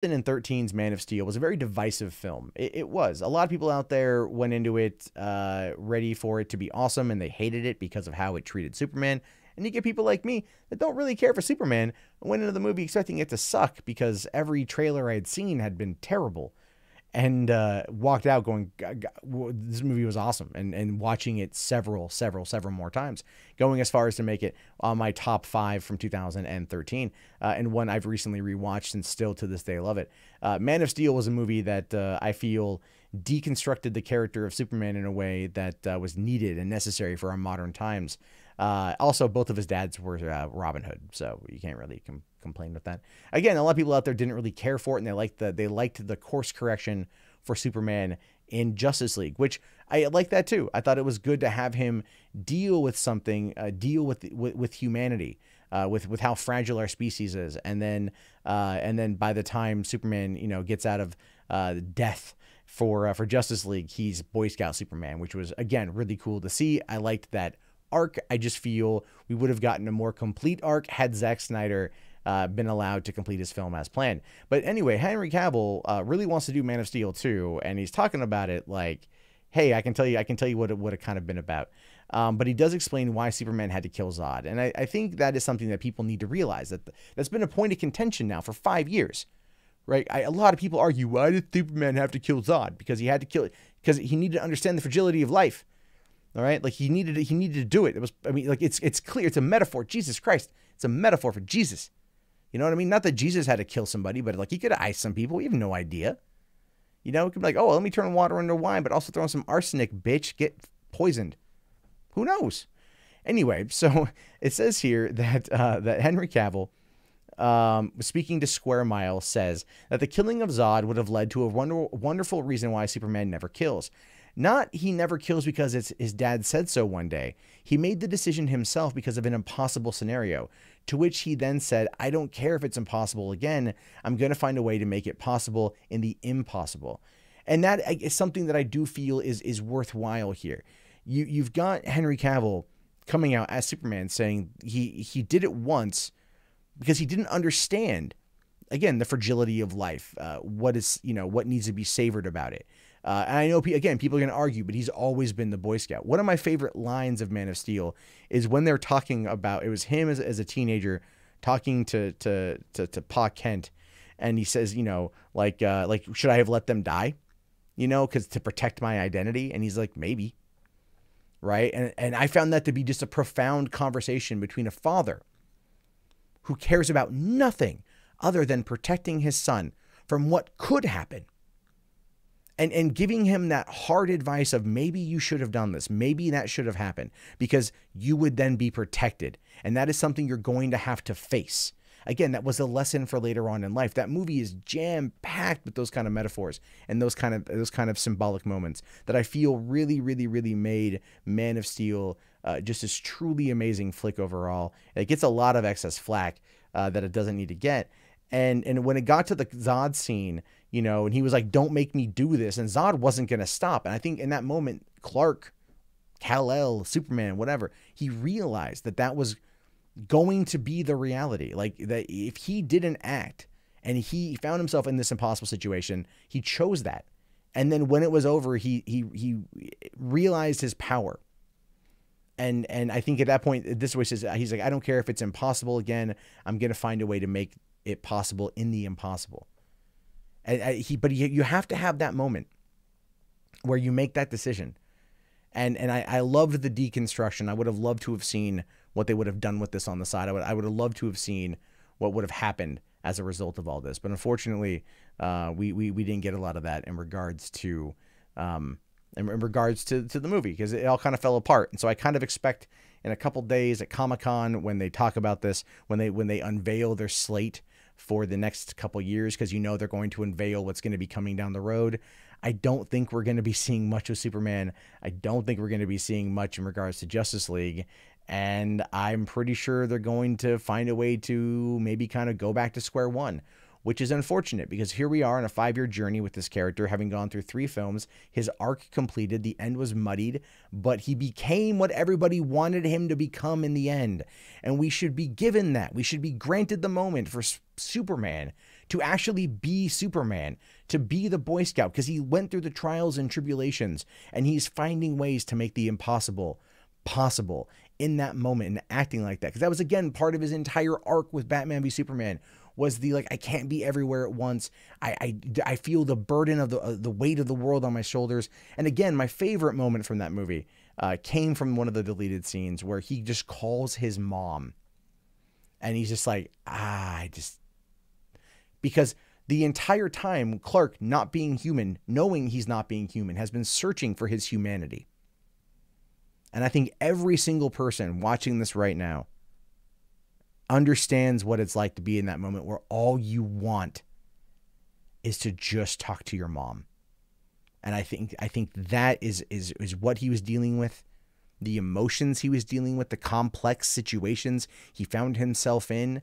2013's Man of Steel was a very divisive film. It was. A lot of people out there went into it ready for it to be awesome, and they hated it because of how it treated Superman. And you get people like me that don't really care for Superman and went into the movie expecting it to suck because every trailer I had seen had been terrible. And walked out going, this movie was awesome. And watching it several more times, going as far as to make it on my top 5 from 2013, and one I've recently rewatched and still to this day love it. Man of Steel was a movie that I feel deconstructed the character of Superman in a way that was needed and necessary for our modern times. Also, both of his dads were Robin Hood, so you can't really complain with that. Again, a lot of people out there didn't really care for it, and they liked the course correction for Superman in Justice League, which I like that too. I thought it was good to have him deal with something, deal with humanity, with how fragile our species is, and then by the time Superman gets out of death for Justice League, he's Boy Scout Superman, which was again really cool to see. I liked that arc. I just feel we would have gotten a more complete arc had Zack Snyder been allowed to complete his film as planned. But anyway, Henry Cavill really wants to do Man of Steel too, and he's talking about it like, hey, I can tell you what it would have kind of been about. But he does explain why Superman had to kill Zod, and I think that is something that people need to realize, that's been a point of contention now for 5 years, right? A lot of people argue, why did Superman have to kill Zod? Because he had to kill it because he needed to understand the fragility of life. All right, like he needed to do it. It was, I mean, like it's clear, it's a metaphor. Jesus Christ, it's a metaphor for Jesus. You know what I mean? Not that Jesus had to kill somebody, but like he could have iced some people. We have no idea. It could be like, oh, let me turn water into wine, but also throw in some arsenic, bitch, get poisoned. Who knows? Anyway, so it says here that that Henry Cavill, speaking to Square Mile, says that the killing of Zod would have led to a wonderful reason why Superman never kills. Not he never kills because his dad said so one day. He made the decision himself because of an impossible scenario, to which he then said, I don't care if it's impossible again. I'm going to find a way to make it possible in the impossible. And that is something that I do feel is worthwhile here. You've got Henry Cavill coming out as Superman saying he did it once because he didn't understand, again, the fragility of life, what needs to be savored about it. And I know, again, people are going to argue, but he's always been the Boy Scout. One of my favorite lines of Man of Steel is when they're talking about, it was him as a teenager talking to Pa Kent, and he says, like, should I have let them die? Because to protect my identity. And he's like, maybe. Right. And I found that to be just a profound conversation between a father who cares about nothing other than protecting his son from what could happen. And giving him that hard advice of maybe you should have done this. Maybe that should have happened because you would then be protected. And that is something you're going to have to face. Again, that was a lesson for later on in life. That movie is jam-packed with those kind of metaphors and those kind of symbolic moments that I feel really, really, really made Man of Steel just this truly amazing flick overall. It gets a lot of excess flack that it doesn't need to get. And when it got to the Zod scene, and he was like, don't make me do this. And Zod wasn't going to stop. And I think in that moment, Clark, Kal-El, Superman, whatever, he realized that was going to be the reality. Like that if he didn't act and he found himself in this impossible situation, he chose that. And then when it was over, he realized his power. And I think at that point, this was he's like, I don't care if it's impossible again. I'm going to find a way to make it possible in the impossible. But you have to have that moment where you make that decision. And I loved the deconstruction. I would have loved to have seen what they would have done with this on the side. I would have loved to have seen what would have happened as a result of all this. But unfortunately, we didn't get a lot of that in regards to the movie, because it all kind of fell apart. And so I kind of expect in a couple days at Comic-Con, when they talk about this, when they unveil their slate for the next couple years, because they're going to unveil what's going to be coming down the road. I don't think we're going to be seeing much of Superman. I don't think we're going to be seeing much in regards to Justice League. And I'm pretty sure they're going to find a way to maybe kind of go back to square one, which is unfortunate because here we are on a 5-year journey with this character, having gone through 3 films. His arc completed. The end was muddied, but he became what everybody wanted him to become in the end. And we should be given that. We should be granted the moment for Superman to actually be Superman, to be the Boy Scout, because he went through the trials and tribulations, and he's finding ways to make the impossible possible in that moment and acting like that. Because that was, again, part of his entire arc with Batman v Superman, was the, like, I can't be everywhere at once. I feel the burden of the weight of the world on my shoulders. And again, my favorite moment from that movie came from one of the deleted scenes where he just calls his mom. And he's just like, because the entire time, Clark, not being human, knowing he's not being human, has been searching for his humanity. And I think every single person watching this right now understands what it's like to be in that moment where all you want is to just talk to your mom. And I think that is what he was dealing with, the emotions he was dealing with, the complex situations he found himself in,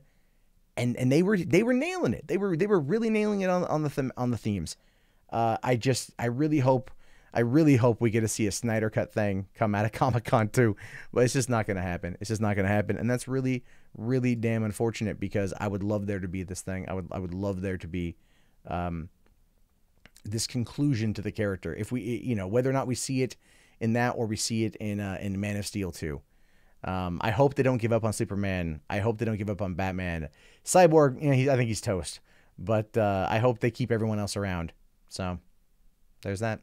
and they were nailing it. They were really nailing it on the themes. I really hope we get to see a Snyder Cut thing come out of Comic-Con too, but it's just not going to happen. It's just not going to happen, and that's really, really damn unfortunate, because I would love there to be this thing. I would love there to be this conclusion to the character. If we, whether or not we see it in that or we see it in Man of Steel 2. I hope they don't give up on Superman. I hope they don't give up on Batman. Cyborg, I think he's toast, but I hope they keep everyone else around. So there's that.